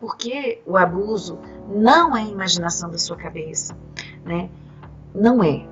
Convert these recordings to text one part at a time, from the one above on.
porque o abuso não é imaginação da sua cabeça, né? Não é.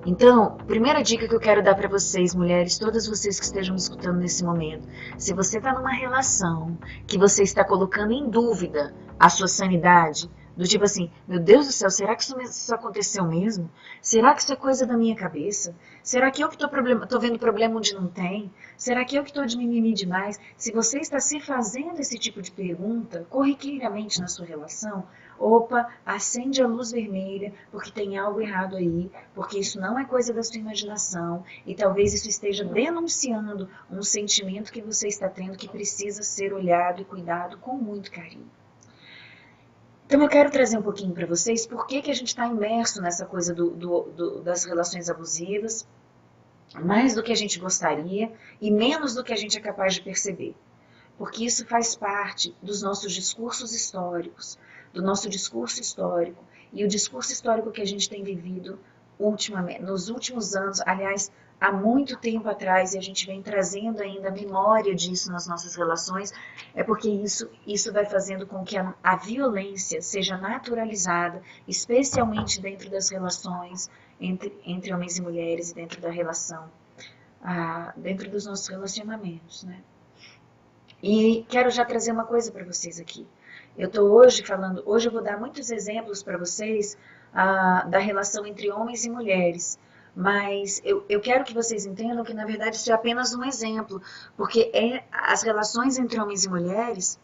Então, primeira dica que eu quero dar para vocês, mulheres, todas vocês que estejam me escutando nesse momento, se você está numa relação que você está colocando em dúvida a sua sanidade, do tipo assim, meu Deus do céu, será que isso aconteceu mesmo? Será que isso é coisa da minha cabeça? Será que eu que estou vendo problema onde não tem? Será que eu que estou de mimimi demais? Se você está se fazendo esse tipo de pergunta corriqueiramente na sua relação, opa, acende a luz vermelha, porque tem algo errado aí, porque isso não é coisa da sua imaginação, e talvez isso esteja denunciando um sentimento que você está tendo que precisa ser olhado e cuidado com muito carinho. Então eu quero trazer um pouquinho para vocês por que a gente está imerso nessa coisa das relações abusivas, mais do que a gente gostaria e menos do que a gente é capaz de perceber. Porque isso faz parte dos nossos discursos históricos, do nosso discurso histórico, e o discurso histórico que a gente tem vivido nos últimos anos, aliás, há muito tempo atrás, e a gente vem trazendo ainda a memória disso nas nossas relações, é porque isso vai fazendo com que a violência seja naturalizada, especialmente dentro das relações entre homens e mulheres, e dentro da relação, dentro dos nossos relacionamentos, né? E quero já trazer uma coisa para vocês aqui. Eu estou hoje eu vou dar muitos exemplos para vocês da relação entre homens e mulheres, mas eu quero que vocês entendam que na verdade isso é apenas um exemplo, porque as relações entre homens e mulheres,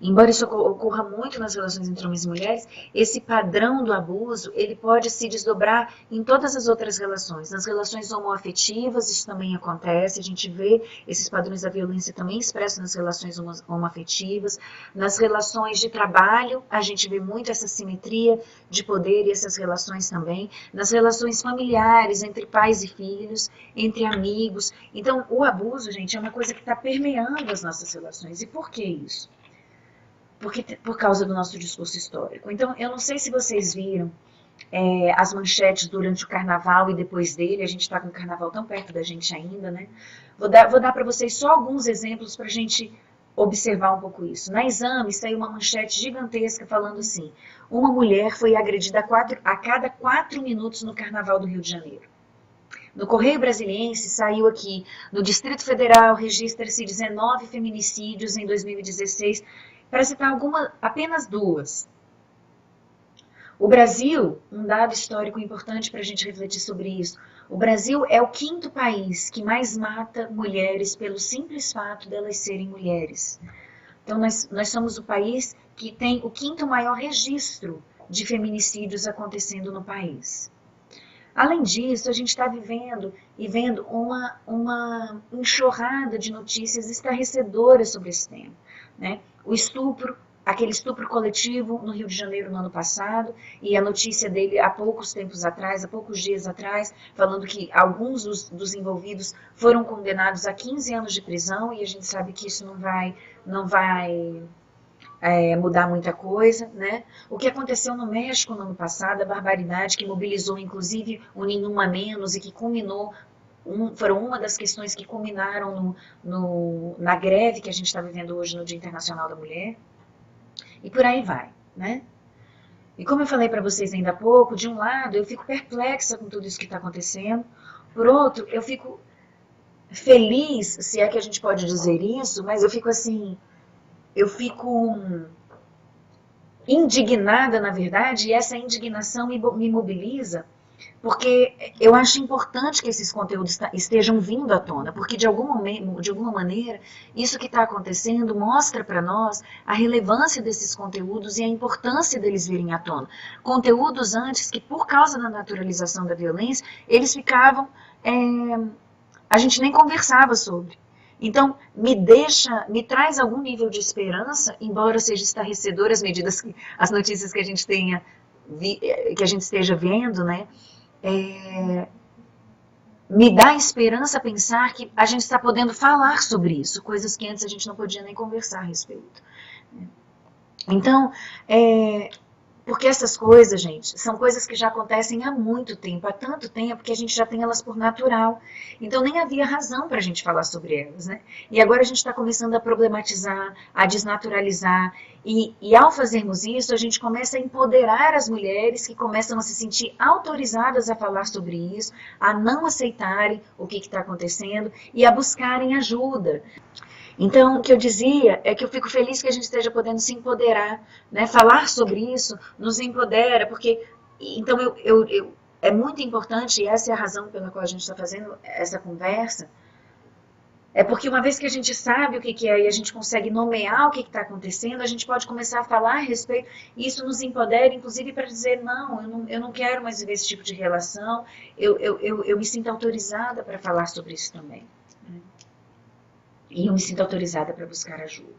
embora isso ocorra muito nas relações entre homens e mulheres, esse padrão do abuso, ele pode se desdobrar em todas as outras relações. Nas relações homoafetivas, isso também acontece, a gente vê esses padrões da violência também expressos nas relações homoafetivas. Nas relações de trabalho, a gente vê muito essa simetria de poder e essas relações também. Nas relações familiares, entre pais e filhos, entre amigos. Então, o abuso, gente, é uma coisa que está permeando as nossas relações. E por que isso? Por causa do nosso discurso histórico. Então, eu não sei se vocês viram as manchetes durante o carnaval e depois dele, a gente está com o carnaval tão perto da gente ainda, né? Vou dar para vocês só alguns exemplos para a gente observar um pouco isso. Na Exame, saiu uma manchete gigantesca falando assim, uma mulher foi agredida a cada 4 minutos no carnaval do Rio de Janeiro. No Correio Brasiliense saiu aqui, no Distrito Federal registra-se 19 feminicídios em 2016, para citar apenas duas. O Brasil, um dado histórico importante para a gente refletir sobre isso, o Brasil é o 5º país que mais mata mulheres pelo simples fato delas serem mulheres. Então nós somos o país que tem o 5º maior registro de feminicídios acontecendo no país. Além disso, a gente está vendo uma enxurrada de notícias estarrecedoras sobre esse tema, né? O estupro, aquele estupro coletivo no Rio de Janeiro no ano passado, e a notícia dele há poucos dias atrás, falando que alguns dos envolvidos foram condenados a 15 anos de prisão, e a gente sabe que isso não vai mudar muita coisa, né? O que aconteceu no México no ano passado, a barbaridade que mobilizou inclusive o Nenhuma Menos e que culminou, foram uma das questões que culminaram na greve que a gente está vivendo hoje no Dia Internacional da Mulher, e por aí vai, né? E como eu falei para vocês ainda há pouco, de um lado eu fico perplexa com tudo isso que está acontecendo, por outro eu fico feliz, se é que a gente pode dizer isso, mas eu fico indignada, na verdade, e essa indignação me mobiliza, porque eu acho importante que esses conteúdos estejam vindo à tona, porque de alguma maneira, isso que está acontecendo mostra para nós a relevância desses conteúdos e a importância deles virem à tona. Conteúdos antes que, por causa da naturalização da violência, eles ficavam, a gente nem conversava sobre. Então, me traz algum nível de esperança, embora seja estarrecedor as notícias que a gente que a gente esteja vendo, né? Me dá esperança pensar que a gente está podendo falar sobre isso, coisas que antes a gente não podia nem conversar a respeito. Então, Porque essas coisas, gente, são coisas que já acontecem há muito tempo, há tanto tempo que a gente já tem elas por natural. Então nem havia razão para a gente falar sobre elas, né? E agora a gente está começando a problematizar, a desnaturalizar. E ao fazermos isso, a gente começa a empoderar as mulheres que começam a se sentir autorizadas a falar sobre isso, a não aceitarem o que está acontecendo e a buscarem ajuda. Então, o que eu dizia é que eu fico feliz que a gente esteja podendo se empoderar, né? Falar sobre isso nos empodera, porque então é muito importante, e essa é a razão pela qual a gente está fazendo essa conversa, é porque uma vez que a gente sabe o que é e a gente consegue nomear o que está acontecendo, a gente pode começar a falar a respeito, e isso nos empodera, inclusive, para dizer, não, eu não quero mais viver esse tipo de relação, eu me sinto autorizada para falar sobre isso também. E eu me sinto autorizada para buscar ajuda.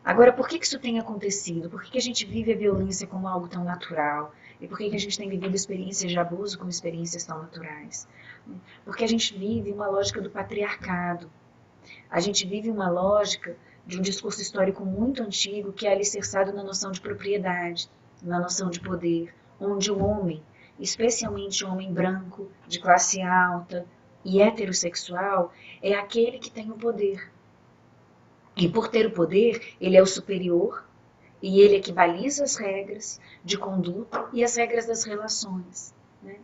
Agora, por que isso tem acontecido? Por que a gente vive a violência como algo tão natural? E por que a gente tem vivido experiências de abuso como experiências tão naturais? Porque a gente vive uma lógica do patriarcado. A gente vive uma lógica de um discurso histórico muito antigo que é alicerçado na noção de propriedade, na noção de poder, onde o homem, especialmente o homem branco, de classe alta, e heterossexual é aquele que tem o poder. E por ter o poder, ele é o superior e ele é que baliza as regras de conduta e as regras das relações. Né?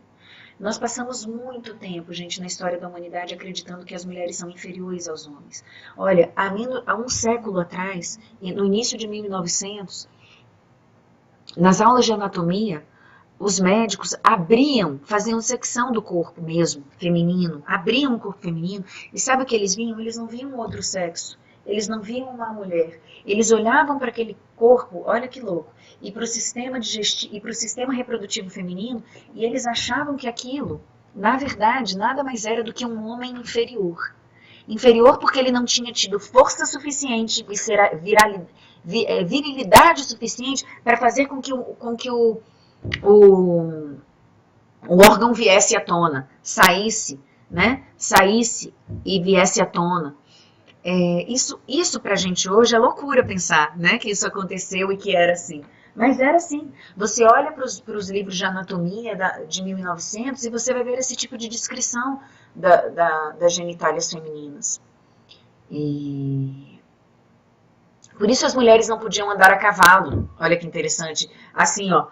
Nós passamos muito tempo, gente, na história da humanidade acreditando que as mulheres são inferiores aos homens. Olha, há um século atrás, no início de 1900, nas aulas de anatomia, os médicos abriam, faziam secção do corpo mesmo, feminino, abriam o corpo feminino, e sabe o que eles viam? Eles não viam outro sexo, eles não viam uma mulher, eles olhavam para aquele corpo, olha que louco, e para o sistema reprodutivo feminino, e eles achavam que aquilo, na verdade, nada mais era do que um homem inferior. Inferior porque ele não tinha tido força suficiente, virilidade suficiente para fazer com que o órgão viesse à tona, saísse e viesse à tona. Isso pra gente hoje é loucura pensar, né, que isso aconteceu e que era assim. Mas era assim. Você olha para os livros de anatomia de 1900 e você vai ver esse tipo de descrição das genitálias femininas. E por isso as mulheres não podiam andar a cavalo. Olha que interessante. Assim, ó,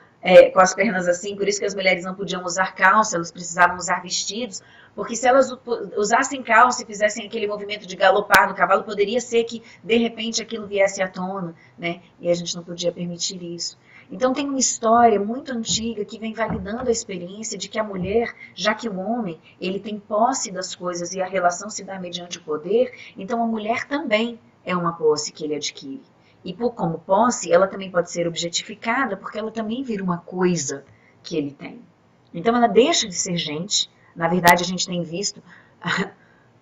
com as pernas assim, por isso que as mulheres não podiam usar calça, elas precisavam usar vestidos, porque se elas usassem calça e fizessem aquele movimento de galopar no cavalo, poderia ser que, de repente, aquilo viesse à tona, né? E a gente não podia permitir isso. Então tem uma história muito antiga que vem validando a experiência de que a mulher, já que o homem, ele tem posse das coisas e a relação se dá mediante o poder, então a mulher também é uma posse que ele adquire. E como posse, ela também pode ser objetificada, porque ela também vira uma coisa que ele tem. Então ela deixa de ser gente. Na verdade, a gente tem visto,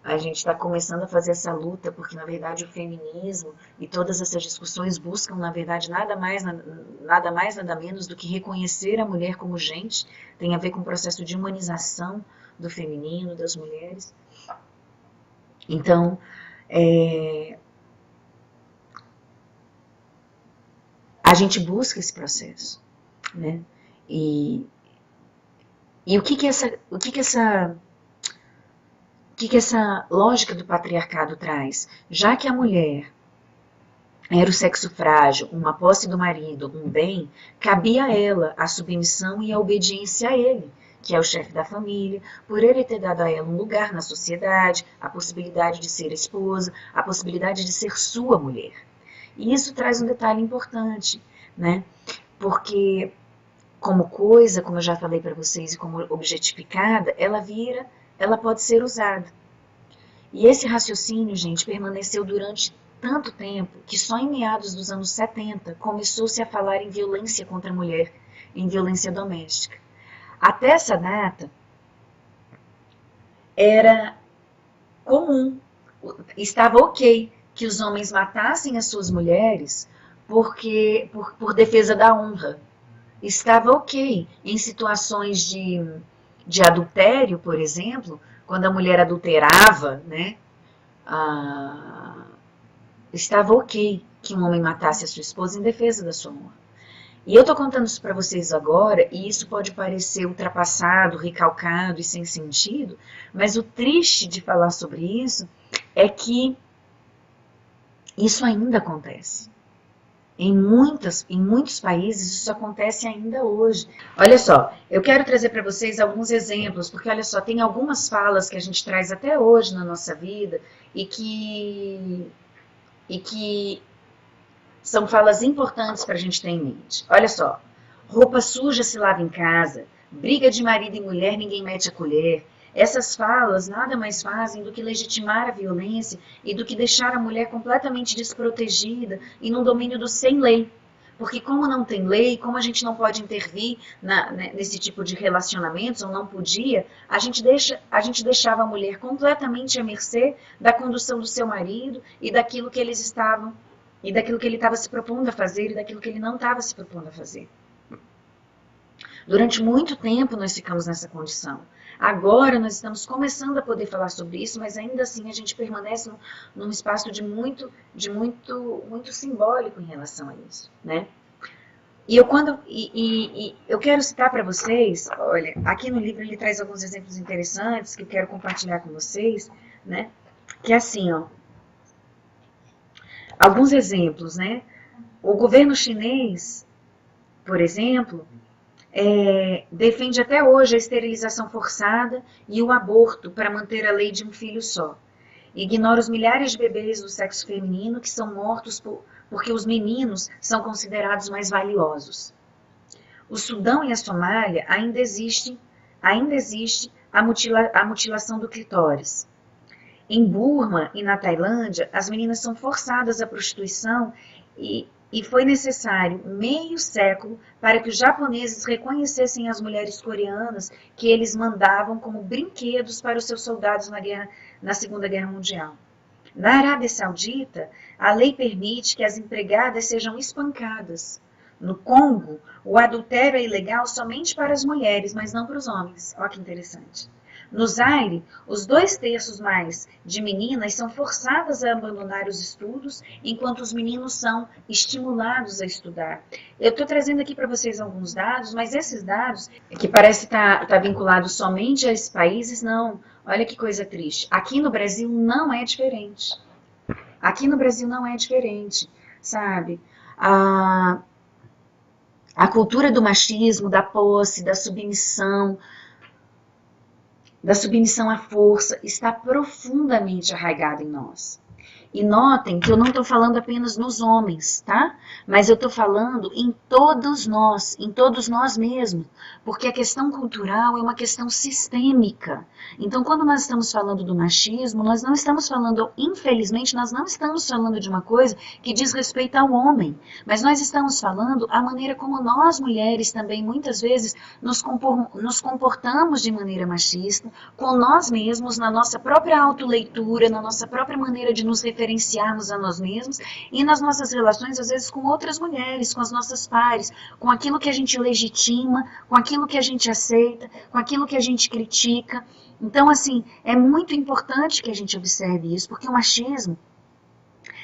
a gente está começando a fazer essa luta, porque na verdade o feminismo e todas essas discussões buscam, na verdade, nada mais, nada menos do que reconhecer a mulher como gente. Tem a ver com o processo de humanização do feminino, das mulheres. Então, a gente busca esse processo, né? E o que essa lógica do patriarcado traz? Já que a mulher era o sexo frágil, uma posse do marido, um bem, cabia a ela a submissão e a obediência a ele, que é o chefe da família, por ele ter dado a ela um lugar na sociedade, a possibilidade de ser esposa, a possibilidade de ser sua mulher. E isso traz um detalhe importante, né? Porque como coisa, como eu já falei para vocês, e como objetificada, ela pode ser usada. E esse raciocínio, gente, permaneceu durante tanto tempo que só em meados dos anos 70 começou-se a falar em violência contra a mulher, em violência doméstica. Até essa data, era comum, estava ok que os homens matassem as suas mulheres por defesa da honra. Estava ok em situações de adultério, por exemplo, quando a mulher adulterava, né? Estava ok que um homem matasse a sua esposa em defesa da sua honra. E eu tô contando isso para vocês agora, e isso pode parecer ultrapassado, recalcado e sem sentido, mas o triste de falar sobre isso é que isso ainda acontece. Em muitos países isso acontece ainda hoje. Olha só, eu quero trazer para vocês alguns exemplos, porque olha só, tem algumas falas que a gente traz até hoje na nossa vida e que são falas importantes para a gente ter em mente. Olha só, roupa suja se lava em casa, briga de marido e mulher ninguém mete a colher. Essas falas nada mais fazem do que legitimar a violência e do que deixar a mulher completamente desprotegida e num domínio do sem lei. Porque como não tem lei, como a gente não pode intervir nesse tipo de relacionamentos, ou não podia, a gente deixava a mulher completamente à mercê da condução do seu marido e daquilo que eles estavam, e daquilo que ele estava se propondo a fazer e daquilo que ele não estava se propondo a fazer. Durante muito tempo nós ficamos nessa condição. Agora nós estamos começando a poder falar sobre isso, mas ainda assim a gente permanece num espaço muito simbólico em relação a isso, né? E eu quero citar para vocês, olha, aqui no livro ele traz alguns exemplos interessantes que eu quero compartilhar com vocês, né? Que é assim, ó, alguns exemplos, né? O governo chinês, por exemplo, defende até hoje a esterilização forçada e o aborto para manter a lei de um filho só. Ignora os milhares de bebês do sexo feminino que são mortos porque os meninos são considerados mais valiosos. O Sudão e a Somália ainda existe a mutilação do clitóris. Em Burma e na Tailândia, as meninas são forçadas à prostituição e foi necessário meio século para que os japoneses reconhecessem as mulheres coreanas que eles mandavam como brinquedos para os seus soldados na Segunda Guerra Mundial. Na Arábia Saudita, a lei permite que as empregadas sejam espancadas. No Congo, o adultério é ilegal somente para as mulheres, mas não para os homens. Olha que interessante. No Zaire, os 2/3 mais de meninas são forçadas a abandonar os estudos, enquanto os meninos são estimulados a estudar. Eu estou trazendo aqui para vocês alguns dados, mas esses dados, que parece estar vinculados somente a esses países, não. Olha que coisa triste. Aqui no Brasil não é diferente. Aqui no Brasil não é diferente, sabe? A cultura do machismo, da posse, da submissão à força, está profundamente arraigada em nós. E notem que eu não estou falando apenas nos homens, tá? Mas eu estou falando em todos nós mesmos, porque a questão cultural é uma questão sistêmica. Então, quando nós estamos falando do machismo, nós não estamos falando, infelizmente, nós não estamos falando de uma coisa que diz respeito ao homem, mas nós estamos falando a maneira como nós, mulheres, também muitas vezes nos comportamos de maneira machista, com nós mesmos, na nossa própria autoleitura, na nossa própria maneira de nos referenciarmos a nós mesmos e nas nossas relações, às vezes, com outras mulheres, com as nossas pares, com aquilo que a gente legitima, com aquilo que a gente aceita, com aquilo que a gente critica. Então, assim, é muito importante que a gente observe isso, porque o machismo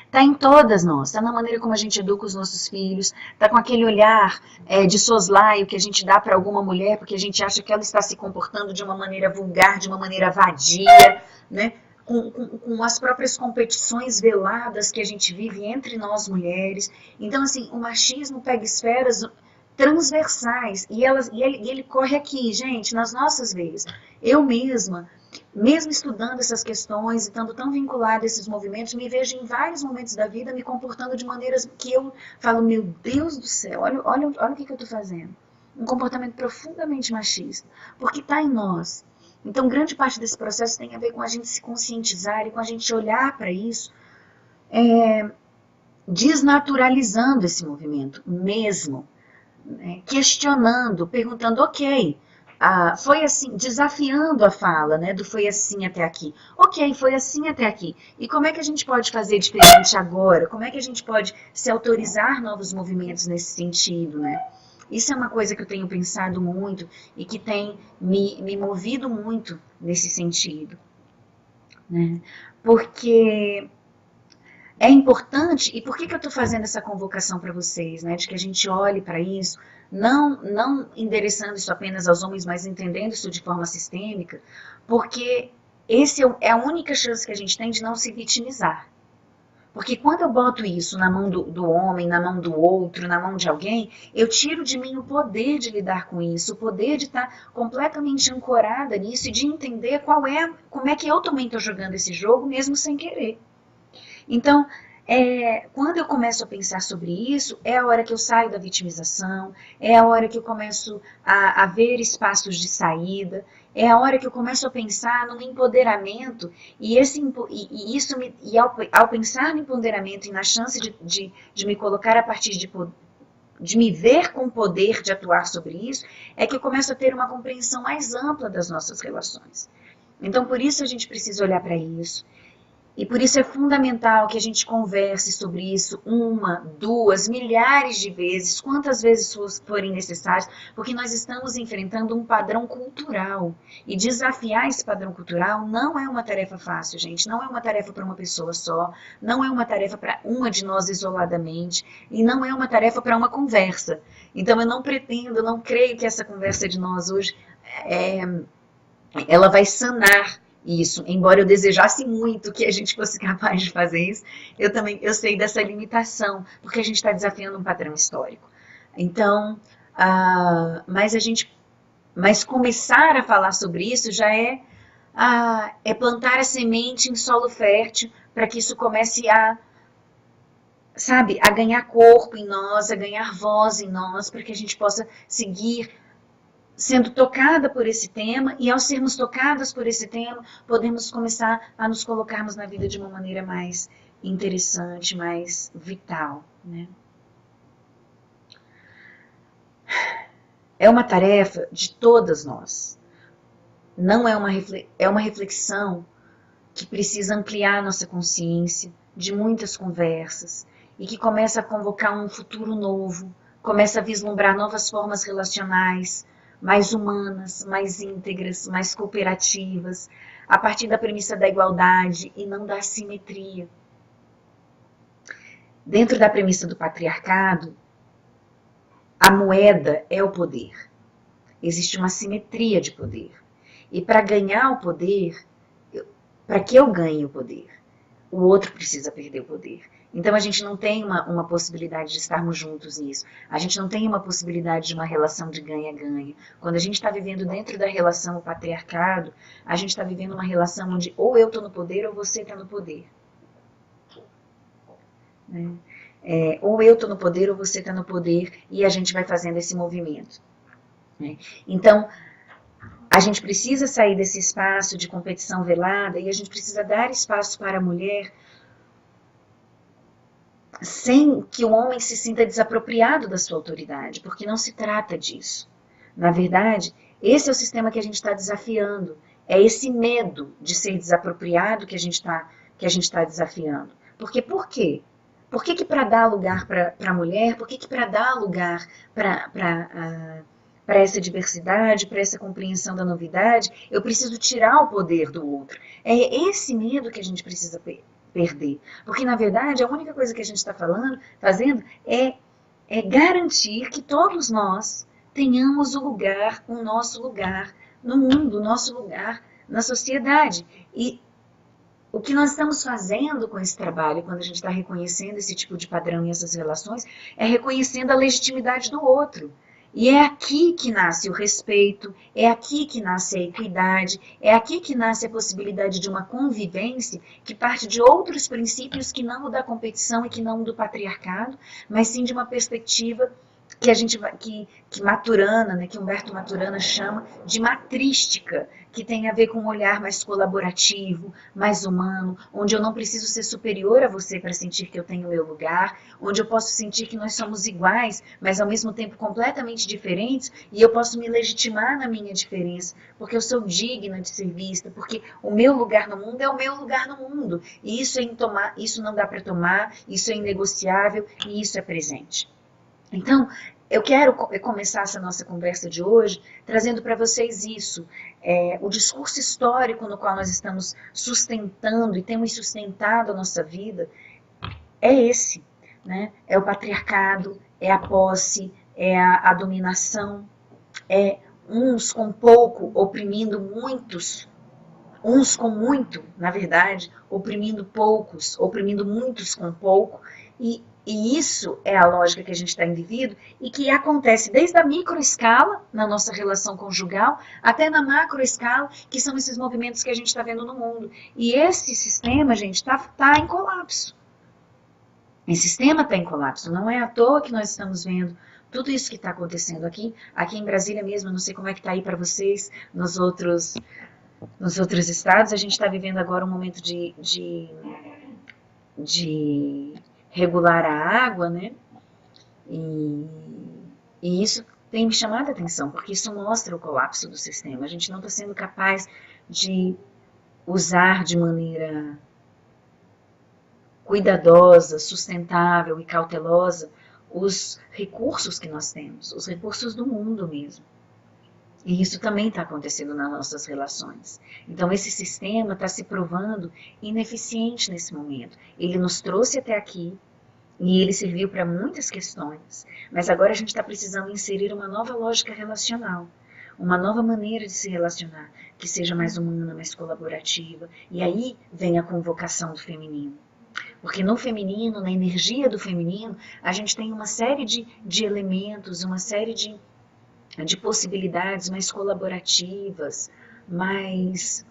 está em todas nós, está na maneira como a gente educa os nossos filhos, está com aquele olhar de soslaio que a gente dá para alguma mulher, porque a gente acha que ela está se comportando de uma maneira vulgar, de uma maneira vadia, né? Com as próprias competições veladas que a gente vive entre nós mulheres. Então, assim, o machismo pega esferas transversais e ele corre aqui, gente, nas nossas veias. Eu mesma, mesmo estudando essas questões e estando tão vinculada a esses movimentos, me vejo em vários momentos da vida me comportando de maneiras que eu falo, meu Deus do céu, olha o que eu estou fazendo. Um comportamento profundamente machista, porque está em nós. Então, grande parte desse processo tem a ver com a gente se conscientizar e com a gente olhar para isso, desnaturalizando esse movimento mesmo, né? Questionando, perguntando, ok, foi assim, desafiando a fala, né, do foi assim até aqui. Ok, foi assim até aqui. E como é que a gente pode fazer diferente agora? Como é que a gente pode se autorizar novos movimentos nesse sentido, né? Isso é uma coisa que eu tenho pensado muito e que tem me movido muito nesse sentido, né? Porque é importante, e por que eu estou fazendo essa convocação para vocês, né, de que a gente olhe para isso, não endereçando isso apenas aos homens, mas entendendo isso de forma sistêmica, porque esse é a única chance que a gente tem de não se vitimizar. Porque quando eu boto isso na mão do homem, na mão do outro, na mão de alguém, eu tiro de mim o poder de lidar com isso, o poder de estar completamente ancorada nisso e de entender como é que eu também estou jogando esse jogo, mesmo sem querer. Então, quando eu começo a pensar sobre isso, é a hora que eu saio da vitimização, é a hora que eu começo a ver espaços de saída, é a hora que eu começo a pensar no empoderamento, ao pensar no empoderamento e na chance de me colocar a partir de me ver com poder de atuar sobre isso, é que eu começo a ter uma compreensão mais ampla das nossas relações. Então, por isso a gente precisa olhar para isso. E por isso é fundamental que a gente converse sobre isso 1, 2, milhares de vezes, quantas vezes forem necessárias, porque nós estamos enfrentando um padrão cultural. E desafiar esse padrão cultural não é uma tarefa fácil, gente. Não é uma tarefa para uma pessoa só, não é uma tarefa para uma de nós isoladamente, e não é uma tarefa para uma conversa. Então eu não creio que essa conversa de nós hoje, ela vai sanar isso, embora eu desejasse muito que a gente fosse capaz de fazer isso, eu sei dessa limitação, porque a gente está desafiando um padrão histórico. Então, mas começar a falar sobre isso já é plantar a semente em solo fértil para que isso comece a ganhar corpo em nós, a ganhar voz em nós, para que a gente possa seguir sendo tocada por esse tema, e ao sermos tocadas por esse tema, podemos começar a nos colocarmos na vida de uma maneira mais interessante, mais vital, né? É uma tarefa de todas nós. Não é uma reflexão que precisa ampliar a nossa consciência, de muitas conversas, e que começa a convocar um futuro novo, começa a vislumbrar novas formas relacionais, mais humanas, mais íntegras, mais cooperativas, a partir da premissa da igualdade e não da assimetria. Dentro da premissa do patriarcado, a moeda é o poder. Existe uma assimetria de poder. E para ganhar o poder, para que eu ganhe o poder, o outro precisa perder o poder. Então a gente não tem uma possibilidade de estarmos juntos nisso. A gente não tem uma possibilidade de uma relação de ganha-ganha. Quando a gente está vivendo dentro da relação, o patriarcado, a gente está vivendo uma relação onde ou eu estou no poder ou você está no poder. Né? Ou eu estou no poder ou você está no poder, e a gente vai fazendo esse movimento. Né? Então, a gente precisa sair desse espaço de competição velada, e a gente precisa dar espaço para a mulher sem que o homem se sinta desapropriado da sua autoridade, porque não se trata disso. Na verdade, esse é o sistema que a gente está desafiando. É esse medo de ser desapropriado que a gente está desafiando. Porque por quê? Por que para dar lugar para a mulher, por que para dar lugar para essa diversidade, para essa compreensão da novidade, eu preciso tirar o poder do outro? É esse medo que a gente precisa perder. Porque, na verdade, a única coisa que a gente está fazendo é garantir que todos nós tenhamos o nosso lugar no mundo, o nosso lugar na sociedade. E o que nós estamos fazendo com esse trabalho, quando a gente está reconhecendo esse tipo de padrão e essas relações, é reconhecendo a legitimidade do outro. E é aqui que nasce o respeito, é aqui que nasce a equidade, é aqui que nasce a possibilidade de uma convivência que parte de outros princípios que não o da competição e que não o do patriarcado, mas sim de uma perspectiva que a gente que Maturana, né, que Humberto Maturana chama de matrística, que tem a ver com um olhar mais colaborativo, mais humano, onde eu não preciso ser superior a você para sentir que eu tenho meu lugar, onde eu posso sentir que nós somos iguais, mas ao mesmo tempo completamente diferentes, e eu posso me legitimar na minha diferença, porque eu sou digna de ser vista, porque o meu lugar no mundo é o meu lugar no mundo, e isso não dá para tomar, isso é inegociável, e isso é presente. Então, eu quero começar essa nossa conversa de hoje trazendo para vocês isso, o discurso histórico no qual nós estamos sustentando e temos sustentado a nossa vida, é esse, né? É o patriarcado, é a posse, é a dominação, é uns com pouco oprimindo muitos, uns com muito, na verdade, oprimindo poucos, oprimindo muitos com pouco, e isso é a lógica que a gente está indivíduo e que acontece desde a microescala, na nossa relação conjugal, até na macroescala, que são esses movimentos que a gente está vendo no mundo. E esse sistema, gente, está em colapso. Esse sistema está em colapso. Não é à toa que nós estamos vendo tudo isso que está acontecendo aqui. Aqui em Brasília mesmo, não sei como é que está aí para vocês, nos outros estados, a gente está vivendo agora um momento de regular a água, né? E isso tem me chamado a atenção, porque isso mostra o colapso do sistema. A gente não está sendo capaz de usar de maneira cuidadosa, sustentável e cautelosa os recursos que nós temos, os recursos do mundo mesmo. E isso também está acontecendo nas nossas relações. Então esse sistema está se provando ineficiente nesse momento. Ele nos trouxe até aqui e ele serviu para muitas questões, mas agora a gente está precisando inserir uma nova lógica relacional, uma nova maneira de se relacionar, que seja mais humana, mais colaborativa. E aí vem a convocação do feminino. Porque no feminino, na energia do feminino, a gente tem uma série de elementos, uma série de possibilidades mais colaborativas, mais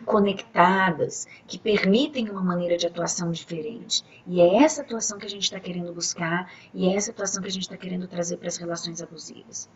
conectadas, que permitem uma maneira de atuação diferente. E é essa atuação que a gente está querendo buscar, e é essa atuação que a gente está querendo trazer para as relações abusivas.